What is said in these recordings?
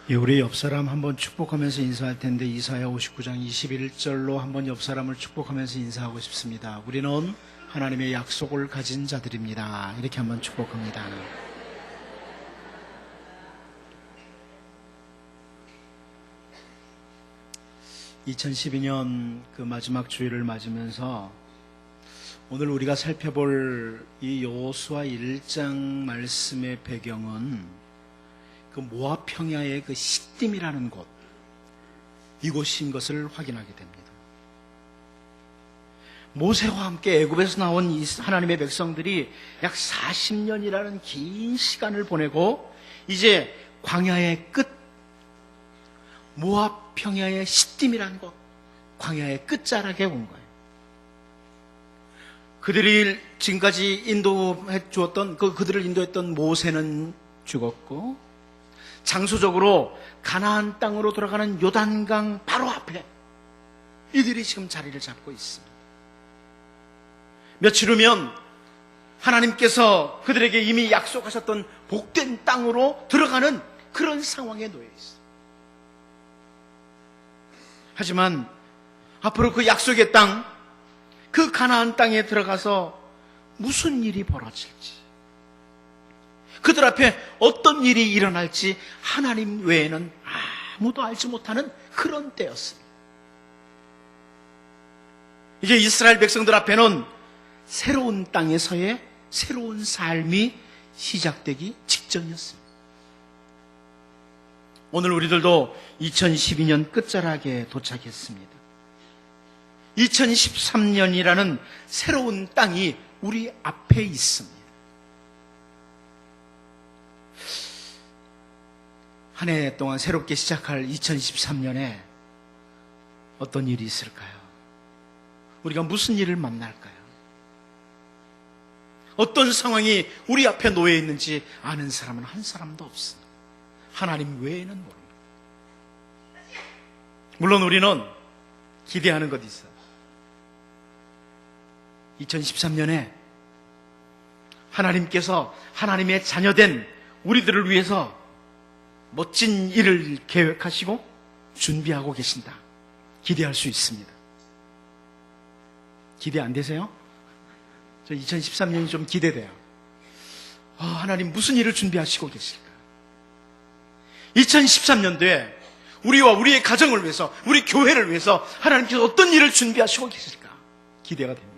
예, 우리 옆 사람 한번 축복하면서 인사할 텐데 이사야 59장 21절로 한번 옆 사람을 축복하면서 인사하고 싶습니다. 우리는 하나님의 약속을 가진 자들입니다. 이렇게 한번 축복합니다. (2012년) 그 마지막 주일을 맞으면서 오늘 우리가 살펴볼 이 여호수아 1장 말씀의 배경은 그 모압 평야의 그 시딤이라는 곳, 이곳인 것을 확인하게 됩니다. 모세와 함께 애굽에서 나온 이 하나님의 백성들이 약 40년이라는 긴 시간을 보내고 이제 광야의 끝, 모압 평야의 시딤이라는 곳, 광야의 끝자락에 온 거예요. 그들이 지금까지 인도해 주었던 그들을 인도했던 모세는 죽었고, 장소적으로 가나안 땅으로 돌아가는 요단강 바로 앞에 이들이 지금 자리를 잡고 있습니다. 며칠 후면 하나님께서 그들에게 이미 약속하셨던 복된 땅으로 들어가는 그런 상황에 놓여 있어요. 하지만 앞으로 그 약속의 땅, 그 가나안 땅에 들어가서 무슨 일이 벌어질지, 그들 앞에 어떤 일이 일어날지 하나님 외에는 아무도 알지 못하는 그런 때였습니다. 이제 이스라엘 백성들 앞에는 새로운 땅에서의 새로운 삶이 시작되기 직전이었습니다. 오늘 우리들도 2012년 끝자락에 도착했습니다. 2013년이라는 새로운 땅이 우리 앞에 있습니다. 한 해 동안 새롭게 시작할 2013년에 어떤 일이 있을까요? 우리가 무슨 일을 만날까요? 어떤 상황이 우리 앞에 놓여 있는지 아는 사람은 한 사람도 없습니다. 하나님 외에는 모릅니다. 물론 우리는 기대하는 것이 있어요. 2013년에 하나님께서 하나님의 자녀된 우리들을 위해서 멋진 일을 계획하시고 준비하고 계신다. 기대할 수 있습니다. 기대 안 되세요? 저 2013년이 좀 기대돼요. 하나님 무슨 일을 준비하시고 계실까? 2013년도에 우리와 우리의 가정을 위해서, 우리 교회를 위해서 하나님께서 어떤 일을 준비하시고 계실까? 기대가 됩니다.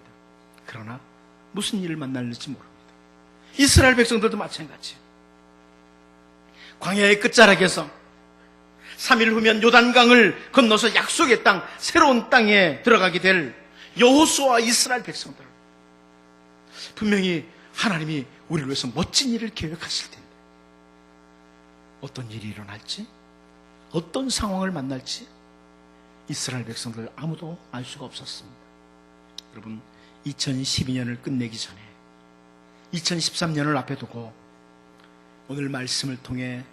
그러나 무슨 일을 만날지 모릅니다. 이스라엘 백성들도 마찬가지예요. 광야의 끝자락에서 3일 후면 요단강을 건너서 약속의 땅, 새로운 땅에 들어가게 될 여호수아와 이스라엘 백성들, 분명히 하나님이 우리를 위해서 멋진 일을 계획하실 텐데 어떤 일이 일어날지, 어떤 상황을 만날지 이스라엘 백성들 아무도 알 수가 없었습니다. 여러분, 2012년을 끝내기 전에 2013년을 앞에 두고 오늘 말씀을 통해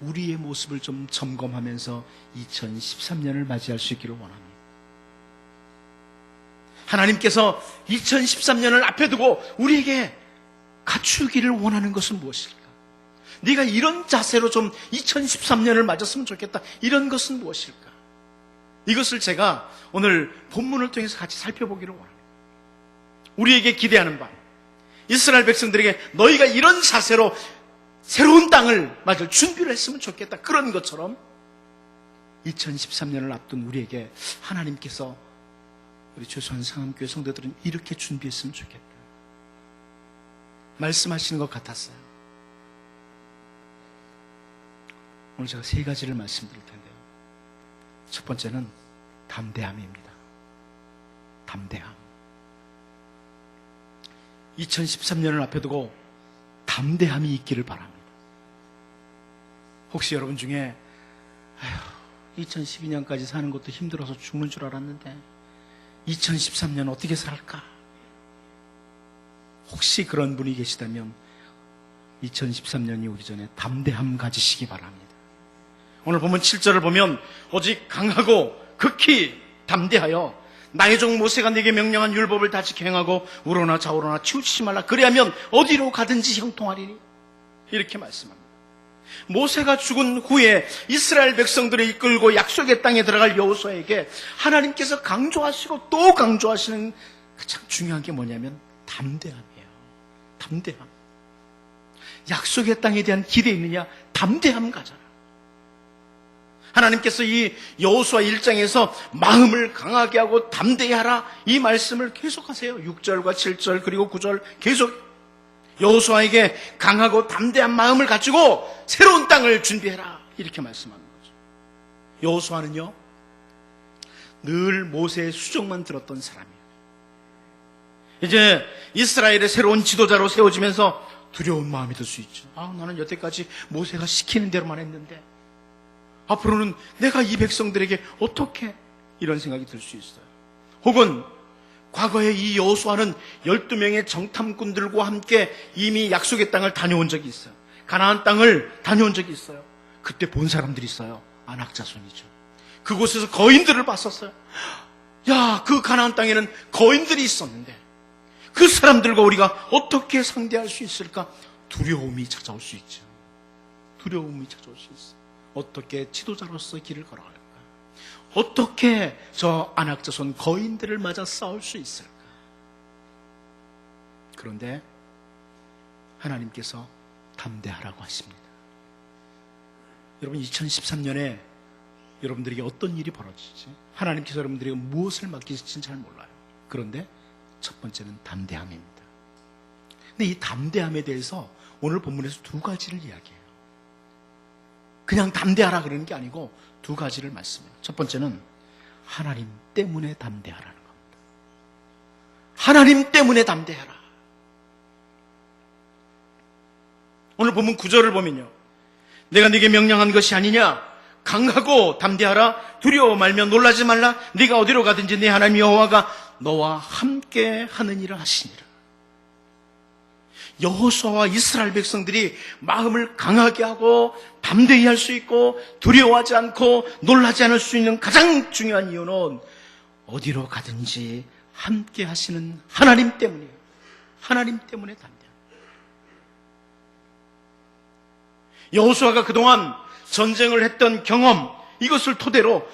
우리의 모습을 좀 점검하면서 2013년을 맞이할 수 있기를 원합니다. 하나님께서 2013년을 앞에 두고 우리에게 갖추기를 원하는 것은 무엇일까? 네가 이런 자세로 좀 2013년을 맞았으면 좋겠다. 이런 것은 무엇일까? 이것을 제가 오늘 본문을 통해서 같이 살펴보기를 원합니다. 우리에게 기대하는 바, 이스라엘 백성들에게 너희가 이런 자세로 새로운 땅을 맞을 준비를 했으면 좋겠다. 그런 것처럼 2013년을 앞둔 우리에게 하나님께서 우리 조수한 상암교회 성도들은 이렇게 준비했으면 좋겠다. 말씀하시는 것 같았어요. 오늘 제가 3가지를 말씀드릴 텐데요. 첫 번째는 담대함입니다. 담대함. 2013년을 앞에 두고 담대함이 있기를 바랍니다. 혹시 여러분 중에 2012년까지 사는 것도 힘들어서 죽는 줄 알았는데 2013년 어떻게 살까? 혹시 그런 분이 계시다면 2013년이 오기 전에 담대함 가지시기 바랍니다. 오늘 보면 7절을 보면 오직 강하고 극히 담대하여 나의 종 모세가 네게 명령한 율법을 다 지켜 행하고 우러나 좌우러나 치우치지 말라. 그리하면 어디로 가든지 형통하리니. 이렇게 말씀합니다. 모세가 죽은 후에 이스라엘 백성들을 이끌고 약속의 땅에 들어갈 여호수아에게 하나님께서 강조하시고 또 강조하시는 가장 중요한 게 뭐냐면 담대함이에요. 담대함. 약속의 땅에 대한 기대 있느냐? 담대함 가져라. 하나님께서 이 여호수아 1장에서 마음을 강하게 하고 담대하라 이 말씀을 계속하세요. 6절과 7절 그리고 9절 계속 여호수아에게 강하고 담대한 마음을 가지고 새로운 땅을 준비해라 이렇게 말씀하는 거죠. 여호수아는요 늘 모세의 수정만 들었던 사람이에요. 이제 이스라엘의 새로운 지도자로 세워지면서 두려운 마음이 들 수 있죠. 나는 여태까지 모세가 시키는 대로만 했는데 앞으로는 내가 이 백성들에게 어떻게 이런 생각이 들 수 있어요. 혹은 과거에 이 여호수아는 12명의 정탐꾼들과 함께 이미 약속의 땅을 다녀온 적이 있어요. 가나안 땅을 다녀온 적이 있어요. 그때 본 사람들이 있어요. 아낙 자손이죠. 그곳에서 거인들을 봤었어요. 그 가나안 땅에는 거인들이 있었는데 그 사람들과 우리가 어떻게 상대할 수 있을까? 두려움이 찾아올 수 있죠. 두려움이 찾아올 수 있어요. 어떻게 지도자로서 길을 걸어갈까? 어떻게 저 아낙 자손 거인들을 맞아 싸울 수 있을까? 그런데 하나님께서 담대하라고 하십니다. 여러분 2013년에 여러분들에게 어떤 일이 벌어지지? 하나님께서 여러분들에게 무엇을 맡기실지는 잘 몰라요. 그런데 첫 번째는 담대함입니다. 근데 이 담대함에 대해서 오늘 본문에서 두 가지를 이야기해요. 그냥 담대하라 그러는 게 아니고 두 가지를 말씀해요. 첫 번째는 하나님 때문에 담대하라는 겁니다. 하나님 때문에 담대하라. 오늘 본문 9절을 보면요. 내가 네게 명령한 것이 아니냐? 강하고 담대하라. 두려워 말며 놀라지 말라. 네가 어디로 가든지 네 하나님 여호와가 너와 함께 하느니라 하시니라. 여호수아와 이스라엘 백성들이 마음을 강하게 하고 담대히 할 수 있고 두려워하지 않고 놀라지 않을 수 있는 가장 중요한 이유는 어디로 가든지 함께 하시는 하나님 때문이에요. 하나님 때문에 담대합니다. 여호수아가 그동안 전쟁을 했던 경험 이것을 토대로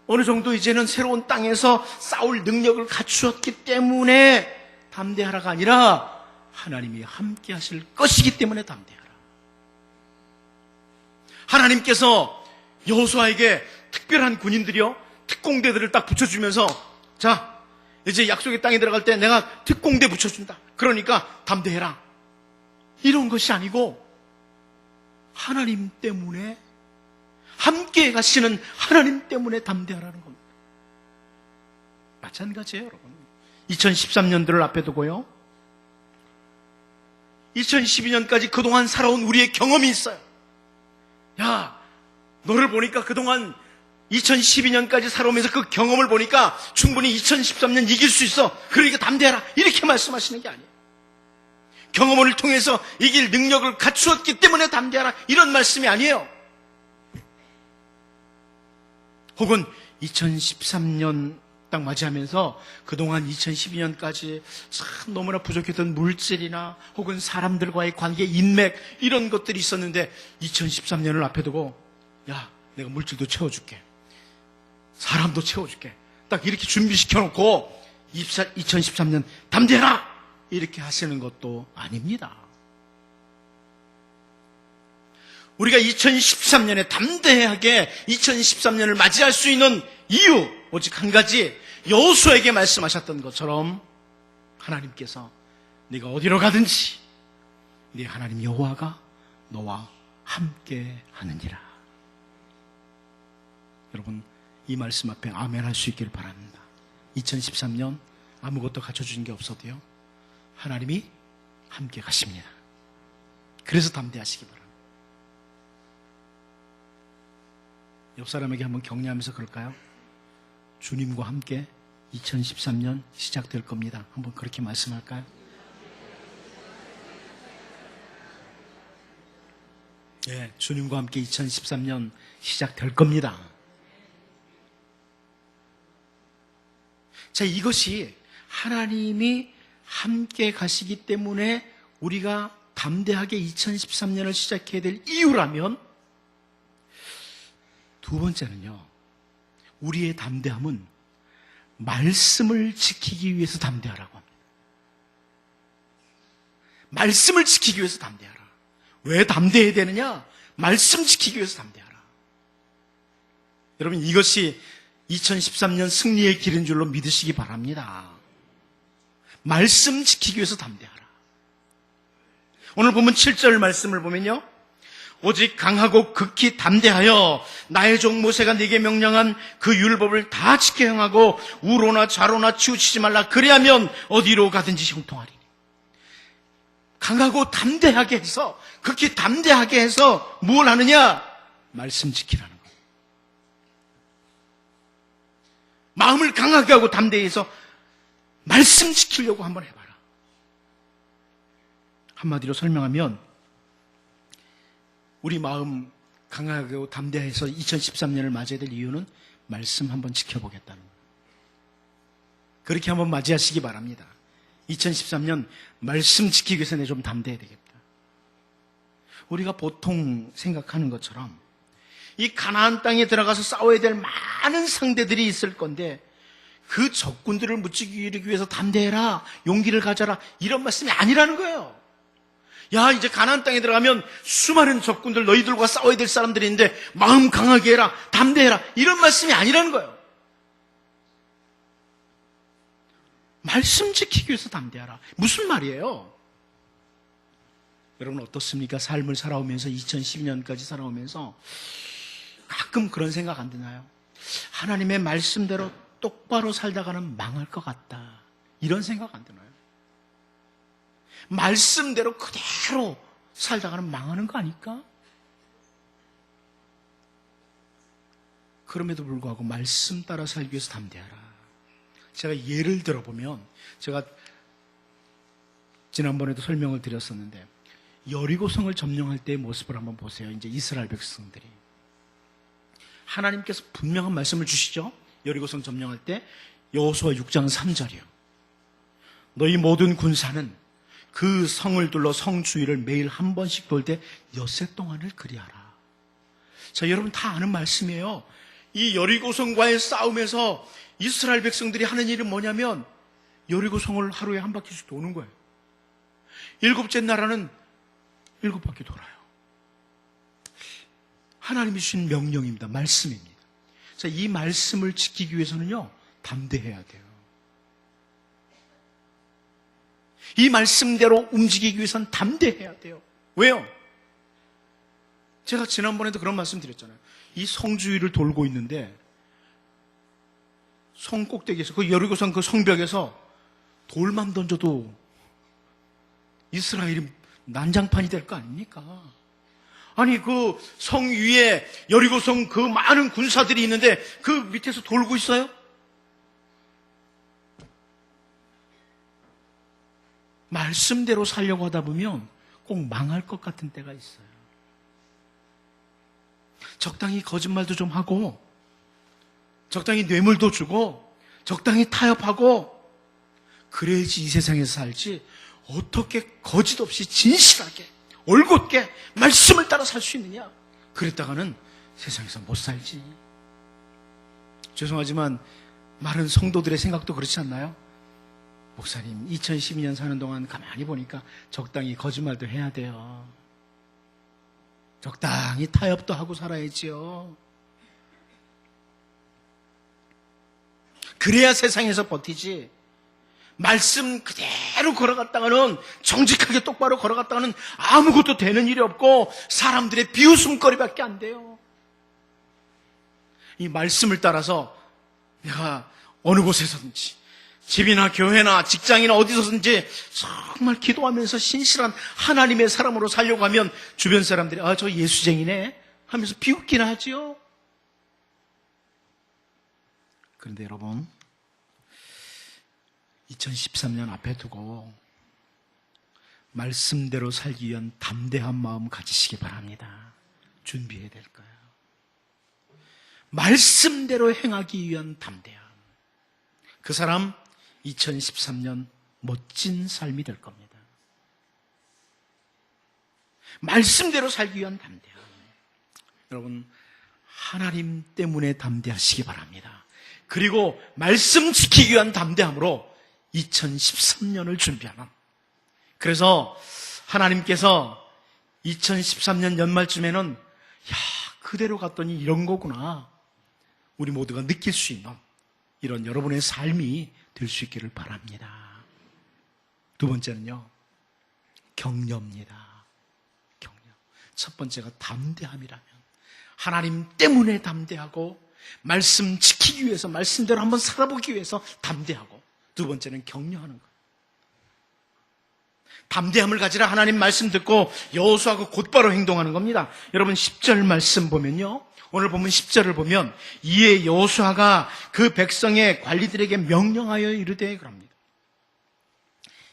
어느 정도 이제는 새로운 땅에서 싸울 능력을 갖추었기 때문에 담대하라가 아니라 하나님이 함께 하실 것이기 때문에 담대하라. 하나님께서 여호수아에게 특별한 군인들이요 특공대들을 딱 붙여주면서 자 이제 약속의 땅에 들어갈 때 내가 특공대 붙여준다. 그러니까 담대해라. 이런 것이 아니고 하나님 때문에 함께 가시는 하나님 때문에 담대하라는 겁니다. 마찬가지예요, 여러분. 2013년도를 앞에 두고요. 2012년까지 그동안 살아온 우리의 경험이 있어요. 너를 보니까 그동안 2012년까지 살아오면서 그 경험을 보니까 충분히 2013년 이길 수 있어. 그러니까 담대하라. 이렇게 말씀하시는 게 아니에요. 경험을 통해서 이길 능력을 갖추었기 때문에 담대하라. 이런 말씀이 아니에요. 혹은 2013년 딱 맞이하면서 그동안 2012년까지 참 너무나 부족했던 물질이나 혹은 사람들과의 관계, 인맥 이런 것들이 있었는데 2013년을 앞에 두고 내가 물질도 채워줄게. 사람도 채워줄게. 딱 이렇게 준비시켜놓고 2013년 담대해라! 이렇게 하시는 것도 아닙니다. 우리가 2013년에 담대하게 2013년을 맞이할 수 있는 이유 오직 한 가지, 여호수아에게 말씀하셨던 것처럼 하나님께서 네가 어디로 가든지 네 하나님 여호와가 너와 함께 하느니라. 여러분 이 말씀 앞에 아멘 할 수 있기를 바랍니다. 2013년 아무것도 갖춰주신 게 없어도요 하나님이 함께 가십니다. 그래서 담대하시기 바랍니다. 옆 사람에게 한번 격려하면서 그럴까요? 주님과 함께 2013년 시작될 겁니다. 한번 그렇게 말씀할까요? 예, 주님과 함께 2013년 시작될 겁니다. 자, 이것이 하나님이 함께 가시기 때문에 우리가 담대하게 2013년을 시작해야 될 이유라면 두 번째는요, 우리의 담대함은 말씀을 지키기 위해서 담대하라고 합니다. 말씀을 지키기 위해서 담대하라. 왜 담대해야 되느냐? 말씀 지키기 위해서 담대하라. 여러분, 이것이 2013년 승리의 길인 줄로 믿으시기 바랍니다. 말씀 지키기 위해서 담대하라. 오늘 보면 7절 말씀을 보면요, 오직 강하고 극히 담대하여 나의 종 모세가 네게 명령한 그 율법을 다 지켜 행하고 우로나 좌로나 치우치지 말라. 그리하면 어디로 가든지 형통하리니. 강하고 담대하게 해서, 극히 담대하게 해서 뭘 하느냐? 말씀 지키라는 거예요. 마음을 강하게 하고 담대해서 말씀 지키려고 한번 해봐라. 한마디로 설명하면 우리 마음 강하고 담대해서 2013년을 맞이해야 될 이유는 말씀 한번 지켜보겠다는 거예요. 그렇게 한번 맞이하시기 바랍니다. 2013년 말씀 지키기 위해서 내가 좀 담대해야 되겠다. 우리가 보통 생각하는 것처럼 이 가나안 땅에 들어가서 싸워야 될 많은 상대들이 있을 건데 그 적군들을 무찌르기 위해서 담대해라, 용기를 가져라, 이런 말씀이 아니라는 거예요. 야, 이제 가나안 땅에 들어가면 수많은 적군들, 너희들과 싸워야 될 사람들이 있는데 마음 강하게 해라, 담대해라, 이런 말씀이 아니라는 거예요. 말씀 지키기 위해서 담대하라. 무슨 말이에요? 여러분 어떻습니까? 삶을 살아오면서 2012년까지 살아오면서 가끔 그런 생각 안 드나요? 하나님의 말씀대로 똑바로 살다가는 망할 것 같다, 이런 생각 안 드나요? 말씀대로 그대로 살다가는 망하는 거 아닐까? 그럼에도 불구하고 말씀 따라 살기 위해서 담대하라. 제가 예를 들어보면, 제가 지난번에도 설명을 드렸었는데 여리고성을 점령할 때의 모습을 한번 보세요. 이제 이스라엘 백성들이 하나님께서 분명한 말씀을 주시죠. 여리고성 점령할 때 여호수아 6장 3절이요. 너희 모든 군사는 그 성을 둘러 성 주위를 매일 한 번씩 돌 때 엿새 동안을 그리하라. 자, 여러분 다 아는 말씀이에요. 이 여리고성과의 싸움에서 이스라엘 백성들이 하는 일은 뭐냐면 여리고성을 하루에 한 바퀴씩 도는 거예요. 일곱째 나라는 7바퀴 돌아요. 하나님이 주신 명령입니다. 말씀입니다. 자, 이 말씀을 지키기 위해서는요, 담대해야 돼요. 이 말씀대로 움직이기 위해서는 담대해야 돼요. 왜요? 제가 지난번에도 그런 말씀 드렸잖아요. 이 성주위를 돌고 있는데 성 꼭대기에서, 그 여리고성 그 성벽에서 돌만 던져도 이스라엘이 난장판이 될 거 아닙니까? 아니, 그 성 위에 여리고성 그 많은 군사들이 있는데 그 밑에서 돌고 있어요? 말씀대로 살려고 하다 보면 꼭 망할 것 같은 때가 있어요. 적당히 거짓말도 좀 하고, 적당히 뇌물도 주고, 적당히 타협하고, 그래야지 이 세상에서 살지, 어떻게 거짓 없이 진실하게 올곧게 말씀을 따라 살 수 있느냐? 그랬다가는 세상에서 못 살지. 죄송하지만 많은 성도들의 생각도 그렇지 않나요? 목사님, 2012년 사는 동안 가만히 보니까 적당히 거짓말도 해야 돼요. 적당히 타협도 하고 살아야지요. 그래야 세상에서 버티지. 말씀 그대로 걸어갔다가는, 정직하게 똑바로 걸어갔다가는 아무것도 되는 일이 없고 사람들의 비웃음거리밖에 안 돼요. 이 말씀을 따라서 내가 어느 곳에서든지, 집이나 교회나 직장이나 어디서든지 정말 기도하면서 신실한 하나님의 사람으로 살려고 하면 주변 사람들이 아, 저 예수쟁이네 하면서 비웃기나 하지요. 그런데 여러분, 2013년 앞에 두고 말씀대로 살기 위한 담대한 마음 가지시기 바랍니다. 준비해야 될 거예요. 말씀대로 행하기 위한 담대함. 그 사람 2013년 멋진 삶이 될 겁니다. 말씀대로 살기 위한 담대함. 여러분, 하나님 때문에 담대하시기 바랍니다. 그리고 말씀 지키기 위한 담대함으로 2013년을 준비하는. 그래서 하나님께서 2013년 연말쯤에는 그대로 갔더니 이런 거구나, 우리 모두가 느낄 수 있는 이런 여러분의 삶이 될 수 있기를 바랍니다. 두 번째는요, 격려입니다. 격려. 첫 번째가 담대함이라면 하나님 때문에 담대하고 말씀 지키기 위해서, 말씀대로 한번 살아보기 위해서 담대하고, 두 번째는 격려하는 것. 담대함을 가지라 하나님 말씀 듣고 여호수아가 곧바로 행동하는 겁니다. 여러분 10절 말씀 보면요, 오늘 보면 10절을 보면 이에 여호수아가 그 백성의 관리들에게 명령하여 이르되 그럽니다.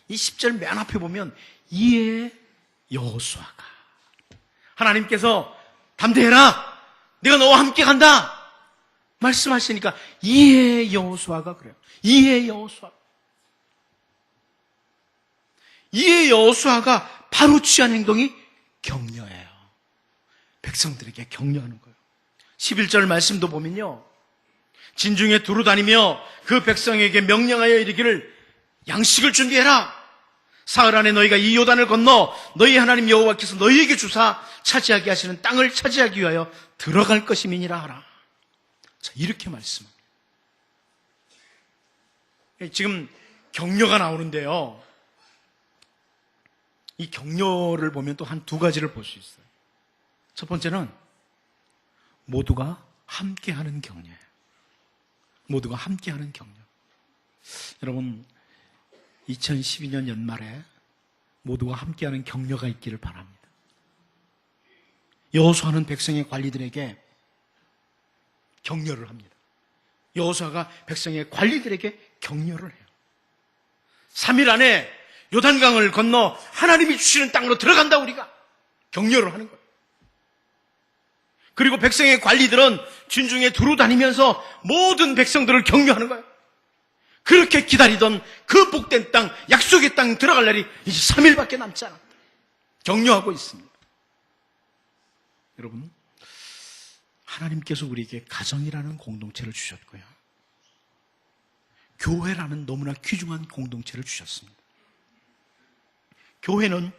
이 10절 맨 앞에 보면 이에 여호수아가, 하나님께서 담대해라, 내가 너와 함께 간다 말씀하시니까 이에 여호수아가 그래요. 이에 여호수아. 이에 여호수아가 바로 취한 행동이 격려예요. 백성들에게 격려하는 거예요. 11절 말씀도 보면요, 진중에 두루 다니며 그 백성에게 명령하여 이르기를 양식을 준비해라. 사흘 안에 너희가 이 요단을 건너 너희 하나님 여호와께서 너희에게 주사 차지하게 하시는 땅을 차지하기 위하여 들어갈 것임이니라 하라. 자, 이렇게 말씀합니다. 지금 격려가 나오는데요, 이 격려를 보면 또 한 두 가지를 볼 수 있어요. 첫 번째는 모두가 함께하는 격려예요. 모두가 함께하는 격려. 여러분, 2012년 연말에 모두가 함께하는 격려가 있기를 바랍니다. 여호수아는 백성의 관리들에게 격려를 합니다. 여호수아가 백성의 관리들에게 격려를 해요. 3일 안에 요단강을 건너 하나님이 주시는 땅으로 들어간다, 우리가 격려를 하는 거예요. 그리고 백성의 관리들은 진중에 두루 다니면서 모든 백성들을 격려하는 거예요. 그렇게 기다리던 그 복된 땅, 약속의 땅 들어갈 날이 이제 3일밖에 남지 않았다. 격려하고 있습니다. 여러분, 하나님께서 우리에게 가정이라는 공동체를 주셨고요, 교회라는 너무나 귀중한 공동체를 주셨습니다. 교회는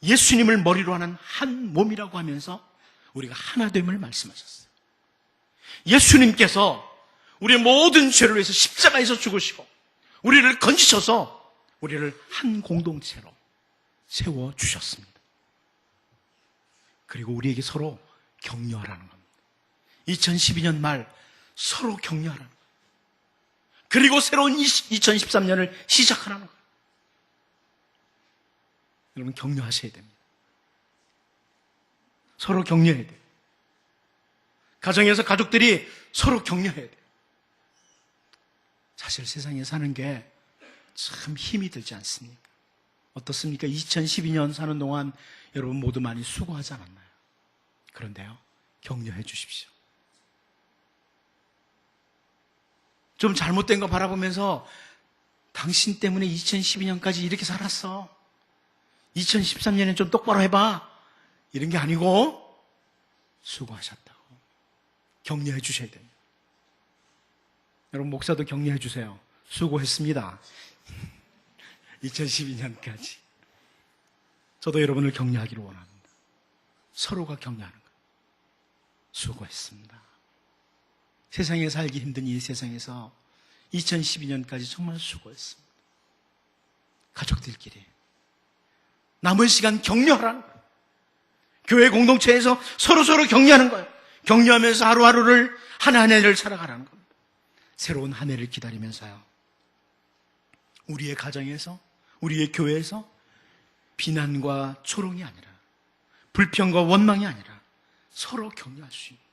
예수님을 머리로 하는 한 몸이라고 하면서 우리가 하나됨을 말씀하셨어요. 예수님께서 우리의 모든 죄를 위해서 십자가에서 죽으시고 우리를 건지셔서 우리를 한 공동체로 세워주셨습니다. 그리고 우리에게 서로 격려하라는 겁니다. 2012년 말 서로 격려하라는 거예요. 그리고 새로운 2013년을 시작하라는 거예요. 여러분, 격려하셔야 됩니다. 서로 격려해야 돼요. 가정에서 가족들이 서로 격려해야 돼요. 사실 세상에 사는 게 참 힘이 들지 않습니까? 어떻습니까? 2012년 사는 동안 여러분 모두 많이 수고하지 않았나요? 그런데요, 격려해 주십시오. 좀 잘못된 거 바라보면서 당신 때문에 2012년까지 이렇게 살았어, 2013년엔 좀 똑바로 해봐, 이런 게 아니고 수고하셨다고 격려해 주셔야 됩니다. 여러분, 목사도 격려해 주세요. 수고했습니다. 2012년까지. 저도 여러분을 격려하기를 원합니다. 서로가 격려하는 것. 수고했습니다. 세상에 살기 힘든 이 세상에서 2012년까지 정말 수고했습니다. 가족들끼리 남은 시간 격려하라는 거예요. 교회 공동체에서 서로서로 격려하는 거예요. 격려하면서 하루하루를 하나하나를 살아가라는 겁니다. 새로운 한 해를 기다리면서요, 우리의 가정에서, 우리의 교회에서 비난과 조롱이 아니라, 불평과 원망이 아니라 서로 격려할 수 있는.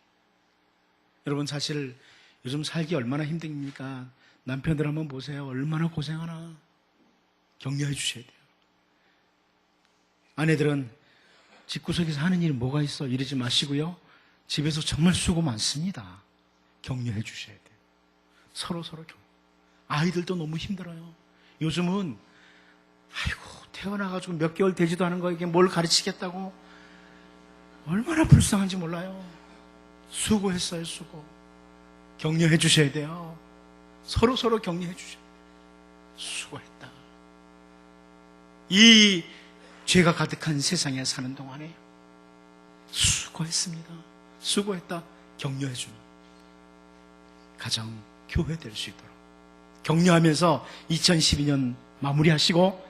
여러분, 사실 요즘 살기 얼마나 힘듭니까? 남편들 한번 보세요. 얼마나 고생하나. 격려해 주셔야 돼요. 아내들은 집구석에서 하는 일이 뭐가 있어, 이러지 마시고요, 집에서 정말 수고 많습니다. 격려해 주셔야 돼요. 서로 격려. 아이들도 너무 힘들어요. 요즘은 아이고 태어나가지고 몇 개월 되지도 않은 거에게 뭘 가르치겠다고 얼마나 불쌍한지 몰라요. 수고했어요, 수고. 격려해 주셔야 돼요. 서로 격려해 주셔야 돼요. 수고했다. 이 죄가 가득한 세상에 사는 동안에 수고했습니다. 수고했다. 격려해 주는 가정, 교회 될 수 있도록 격려하면서 2012년 마무리하시고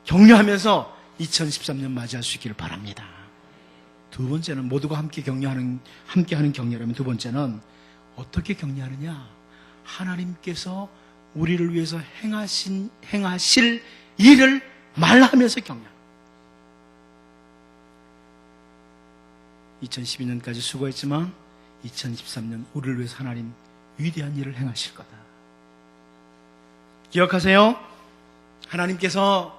격려하면서 2013년 맞이할 수 있기를 바랍니다. 두 번째는 모두가 함께하는 격려라면 두 번째는 어떻게 격려하느냐? 하나님께서 우리를 위해서 행하실 일을 말하면서 격려합니다. 2012년까지 수고했지만 2013년 우리를 위해서 하나님 위대한 일을 행하실 거다. 기억하세요. 하나님께서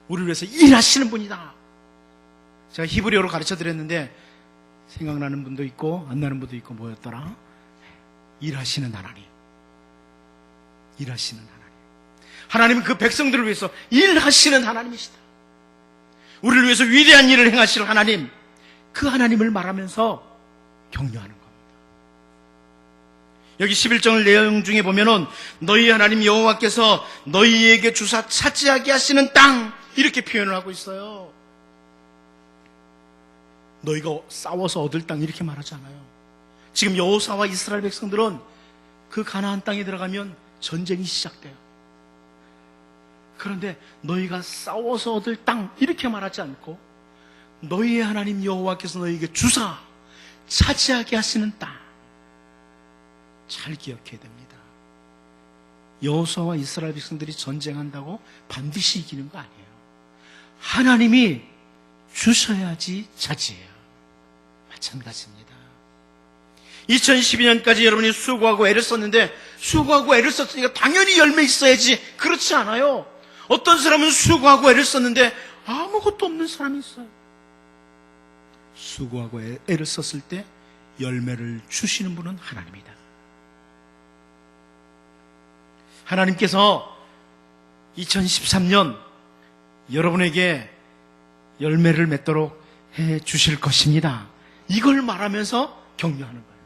우리를 위해서 일하시는 분이다. 제가 히브리어로 가르쳐 드렸는데 생각나는 분도 있고 안 나는 분도 있고 뭐였더라? 일하시는 하나님. 일하시는 하나님. 하나님은 그 백성들을 위해서 일하시는 하나님이시다. 우리를 위해서 위대한 일을 행하실 하나님, 그 하나님을 말하면서 격려하는 겁니다. 여기 11절 내용 중에 보면은 너희 하나님 여호와께서 너희에게 주사 차지하게 하시는 땅, 이렇게 표현을 하고 있어요. 너희가 싸워서 얻을 땅 이렇게 말하지 않아요. 지금 여호사와 이스라엘 백성들은 그 가나안 땅에 들어가면 전쟁이 시작돼요. 그런데 너희가 싸워서 얻을 땅 이렇게 말하지 않고 너희의 하나님 여호와께서 너희에게 주사 차지하게 하시는 땅, 잘 기억해야 됩니다. 여호수아와 이스라엘 백성들이 전쟁한다고 반드시 이기는 거 아니에요. 하나님이 주셔야지 차지해요. 마찬가지입니다. 2012년까지 여러분이 수고하고 애를 썼는데 수고하고 애를 썼으니까 당연히 열매 있어야지, 그렇지 않아요. 어떤 사람은 수고하고 애를 썼는데 아무것도 없는 사람이 있어요. 수고하고 애를 썼을 때 열매를 주시는 분은 하나님이다. 하나님께서 2013년 여러분에게 열매를 맺도록 해 주실 것입니다. 이걸 말하면서 격려하는 거예요.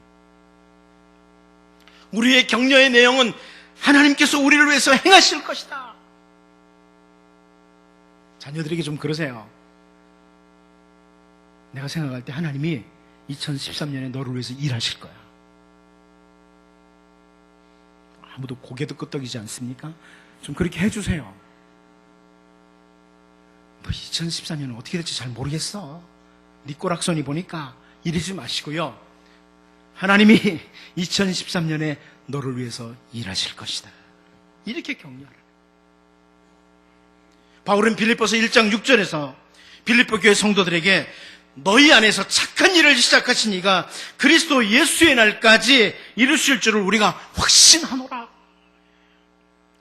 우리의 격려의 내용은 하나님께서 우리를 위해서 행하실 것이다. 자녀들에게 좀 그러세요. 내가 생각할 때 하나님이 2013년에 너를 위해서 일하실 거야. 아무도 고개도 끄덕이지 않습니까? 좀 그렇게 해주세요. 뭐 2014년은 어떻게 될지 잘 모르겠어. 네 꼬락서니 보니까 이러지 마시고요. 하나님이 2013년에 너를 위해서 일하실 것이다. 이렇게 격려하라. 바울은 빌립보서 1장 6절에서 빌립보 교회 성도들에게 너희 안에서 착한 일을 시작하신 이가 그리스도 예수의 날까지 이루실 줄을 우리가 확신하노라.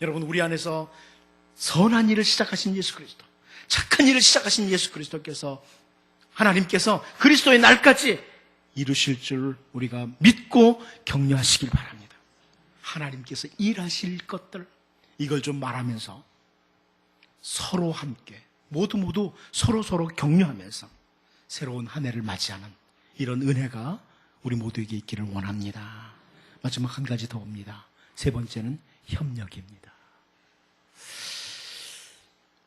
여러분, 우리 안에서 선한 일을 시작하신 예수 그리스도, 착한 일을 시작하신 예수 그리스도께서, 하나님께서 그리스도의 날까지 이루실 줄 우리가 믿고 격려하시길 바랍니다. 하나님께서 일하실 것들, 이걸 좀 말하면서 서로 함께 모두 서로 격려하면서 새로운 한 해를 맞이하는 이런 은혜가 우리 모두에게 있기를 원합니다. 마지막 한 가지 더 옵니다. 세 번째는 협력입니다.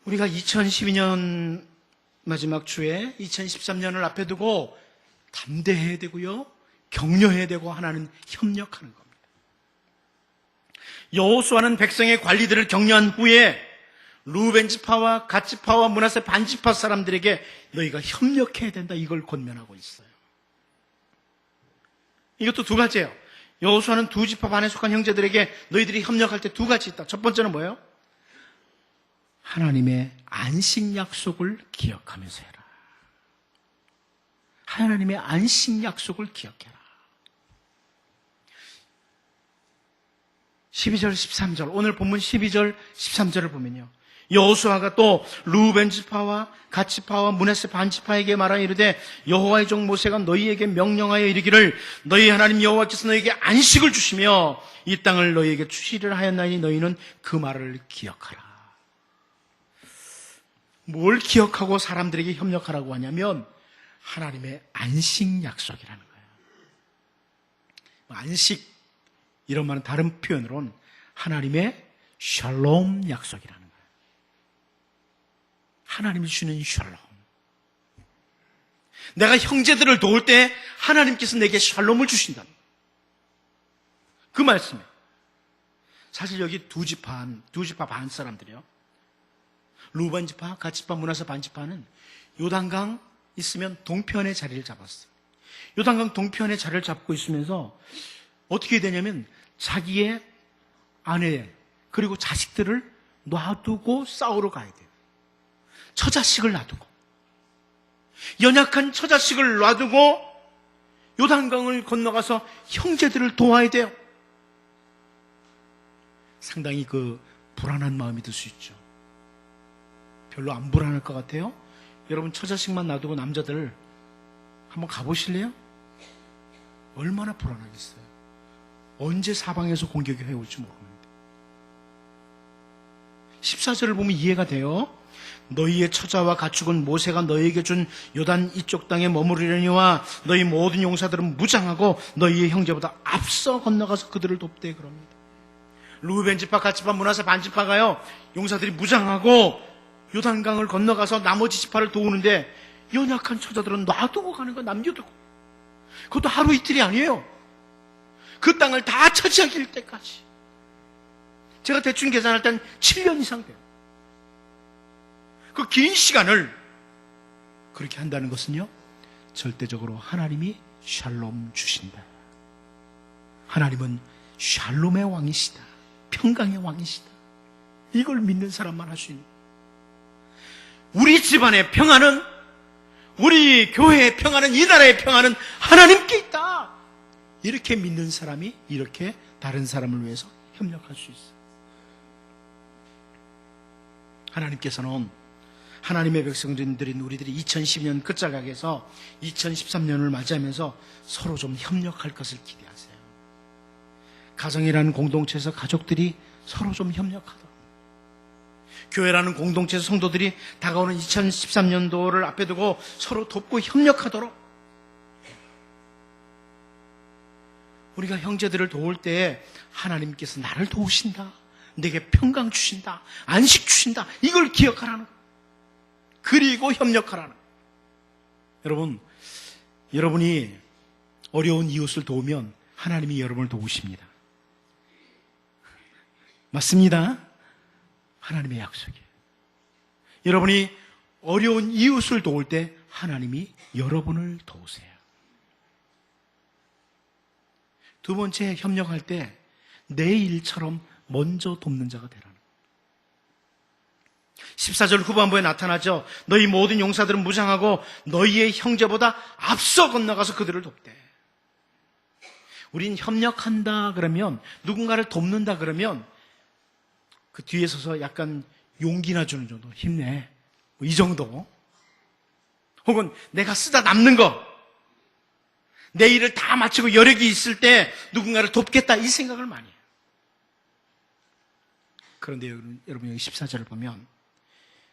우리가 2012년 마지막 주에 2013년을 앞에 두고 담대해야 되고요, 격려해야 되고 하나는 협력하는 겁니다. 여호수아는 백성의 관리들을 격려한 후에 루벤 지파와 갓 지파와 므낫세 반 지파 사람들에게 너희가 협력해야 된다, 이걸 권면하고 있어요. 이것도 두 가지예요. 여호수아는 두 지파 반에 속한 형제들에게 너희들이 협력할 때 두 가지 있다. 첫 번째는 뭐예요? 하나님의 안식 약속을 기억하면서 해라. 하나님의 안식 약속을 기억해라. 12절, 13절, 오늘 본문 12절, 13절을 보면요, 여호수아가 또 루벤 지파와 갓 지파와 므낫세 반 지파에게 말하여 이르되 여호와의 종 모세가 너희에게 명령하여 이르기를 너희 하나님 여호와께서 너희에게 안식을 주시며 이 땅을 너희에게 주시리라 하였나니 너희는 그 말을 기억하라. 뭘 기억하고 사람들에게 협력하라고 하냐면 하나님의 안식 약속이라는 거예요. 안식, 이런 말은 다른 표현으로는 하나님의 샬롬 약속이라는 거예요. 하나님이 주는 샬롬. 내가 형제들을 도울 때 하나님께서 내게 샬롬을 주신다. 그 말씀이에요. 사실 여기 두 지파 반 사람들이요. 루벤 지파, 갓 지파, 므낫세 반 지파는 요단강 있으면 동편의 자리를 잡았어요. 요단강 동편의 자리를 잡고 있으면서 어떻게 되냐면 자기의 아내 그리고 자식들을 놔두고 싸우러 가야 돼요. 처자식을 놔두고, 연약한 처자식을 놔두고 요단강을 건너가서 형제들을 도와야 돼요. 상당히 불안한 마음이 들 수 있죠. 별로 안 불안할 것 같아요. 여러분 처자식만 놔두고 남자들 한번 가보실래요? 얼마나 불안하겠어요. 언제 사방에서 공격이 해올지 모르는데. 14절을 보면 이해가 돼요. 너희의 처자와 가축은 모세가 너희에게 준 요단 이쪽 땅에 머무르려니와 너희 모든 용사들은 무장하고 너희의 형제보다 앞서 건너가서 그들을 돕되 그럽니다. 루벤 지파, 갓 지파, 므낫세 반 지파가요, 용사들이 무장하고 요단강을 건너가서 나머지 지파를 도우는데 연약한 처자들은 놔두고 가는 거, 남겨두고. 그것도 하루 이틀이 아니에요. 그 땅을 다 차지하길 때까지. 제가 대충 계산할 땐 7년 이상 돼요. 그 긴 시간을 그렇게 한다는 것은요, 절대적으로 하나님이 샬롬 주신다. 하나님은 샬롬의 왕이시다. 평강의 왕이시다. 이걸 믿는 사람만 할 수 있는. 우리 집안의 평안은, 우리 교회의 평안은, 이 나라의 평안은 하나님께 있다. 이렇게 믿는 사람이 이렇게 다른 사람을 위해서 협력할 수 있어요. 하나님께서는 하나님의 백성들인 우리들이 2012년 끝자락에서 2013년을 맞이하면서 서로 좀 협력할 것을 기대하세요. 가정이라는 공동체에서 가족들이 서로 좀 협력하도록, 교회라는 공동체에서 성도들이 다가오는 2013년도를 앞에 두고 서로 돕고 협력하도록, 우리가 형제들을 도울 때 하나님께서 나를 도우신다, 내게 평강 주신다, 안식 주신다, 이걸 기억하라는 거예요. 그리고 협력하라는 거예요. 여러분, 여러분이 어려운 이웃을 도우면 하나님이 여러분을 도우십니다. 맞습니다. 하나님의 약속이에요. 여러분이 어려운 이웃을 도울 때 하나님이 여러분을 도우세요. 두 번째, 협력할 때 내 일처럼 먼저 돕는 자가 되라는 거예요. 14절 후반부에 나타나죠. 너희 모든 용사들은 무장하고 너희의 형제보다 앞서 건너가서 그들을 돕되. 우린 협력한다 그러면, 누군가를 돕는다 그러면 그 뒤에 서서 약간 용기나 주는 정도, 힘내, 이 정도. 혹은 내가 쓰다 남는 거, 내 일을 다 마치고 여력이 있을 때 누군가를 돕겠다, 이 생각을 많이 해요. 그런데 여러분 여기 14절을 보면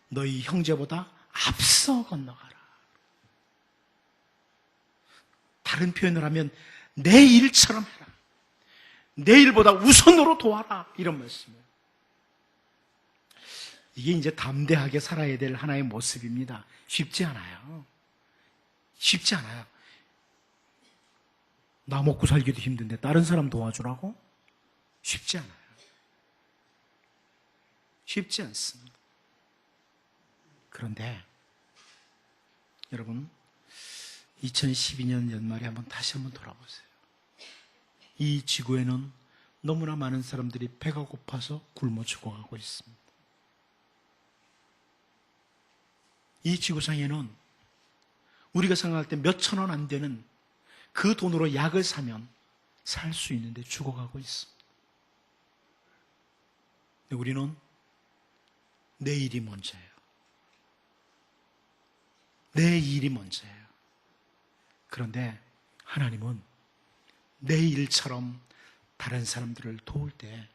너희 형제보다 앞서 건너가라. 다른 표현을 하면 내 일처럼 해라. 내 일보다 우선으로 도와라. 이런 말씀이에요. 이게 이제 담대하게 살아야 될 하나의 모습입니다. 쉽지 않아요. 쉽지 않아요. 나 먹고 살기도 힘든데 다른 사람 도와주라고? 쉽지 않아요. 쉽지 않습니다. 그런데 여러분, 2012년 연말에 다시 한번 돌아보세요. 이 지구에는 너무나 많은 사람들이 배가 고파서 굶어 죽어가고 있습니다. 이 지구상에는 우리가 생각할 때 몇 천 원 안 되는 그 돈으로 약을 사면 살 수 있는데 죽어가고 있습니다. 근데 우리는 내일이 먼저예요. 내 일이 먼저예요. 그런데 하나님은 내 일처럼 다른 사람들을 도울 때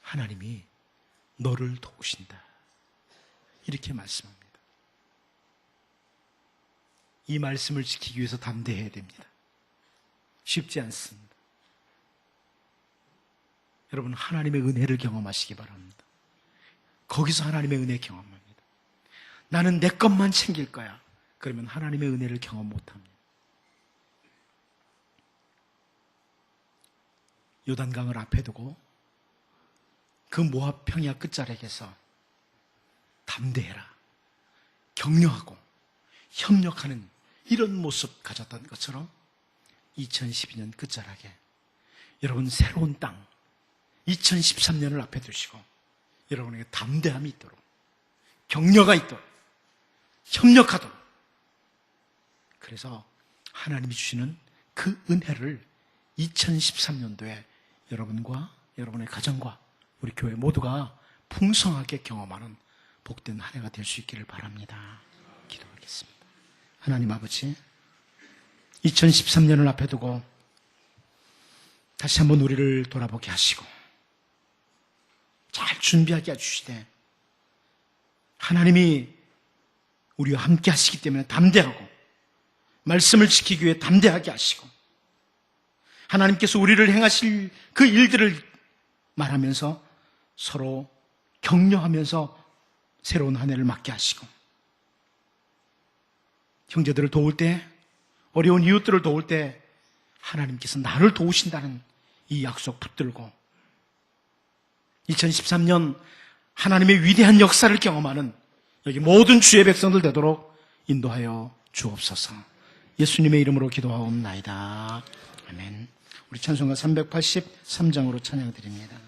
하나님이 너를 도우신다. 이렇게 말씀합니다. 이 말씀을 지키기 위해서 담대해야 됩니다. 쉽지 않습니다. 여러분, 하나님의 은혜를 경험하시기 바랍니다. 거기서 하나님의 은혜 경험합니다. 나는 내 것만 챙길 거야. 그러면 하나님의 은혜를 경험 못합니다. 요단강을 앞에 두고 그 모압 평야 끝자락에서 담대해라, 격려하고 협력하는 이런 모습 가졌던 것처럼 2012년 끝자락에 여러분 새로운 땅 2013년을 앞에 두시고 여러분에게 담대함이 있도록, 격려가 있도록, 협력하도록, 그래서 하나님이 주시는 그 은혜를 2013년도에 여러분과 여러분의 가정과 우리 교회 모두가 풍성하게 경험하는 복된 한 해가 될 수 있기를 바랍니다. 기도하겠습니다. 하나님 아버지, 2013년을 앞에 두고 다시 한번 우리를 돌아보게 하시고 잘 준비하게 해주시되, 하나님이 우리와 함께 하시기 때문에 담대하고 말씀을 지키기 위해 담대하게 하시고, 하나님께서 우리를 행하실 그 일들을 말하면서 서로 격려하면서 새로운 한 해를 맞게 하시고, 형제들을 도울 때, 어려운 이웃들을 도울 때 하나님께서 나를 도우신다는 이 약속 붙들고 2013년 하나님의 위대한 역사를 경험하는 여기 모든 주의 백성들 되도록 인도하여 주옵소서. 예수님의 이름으로 기도하옵나이다. 아멘. 우리 찬송가 383장으로 찬양드립니다.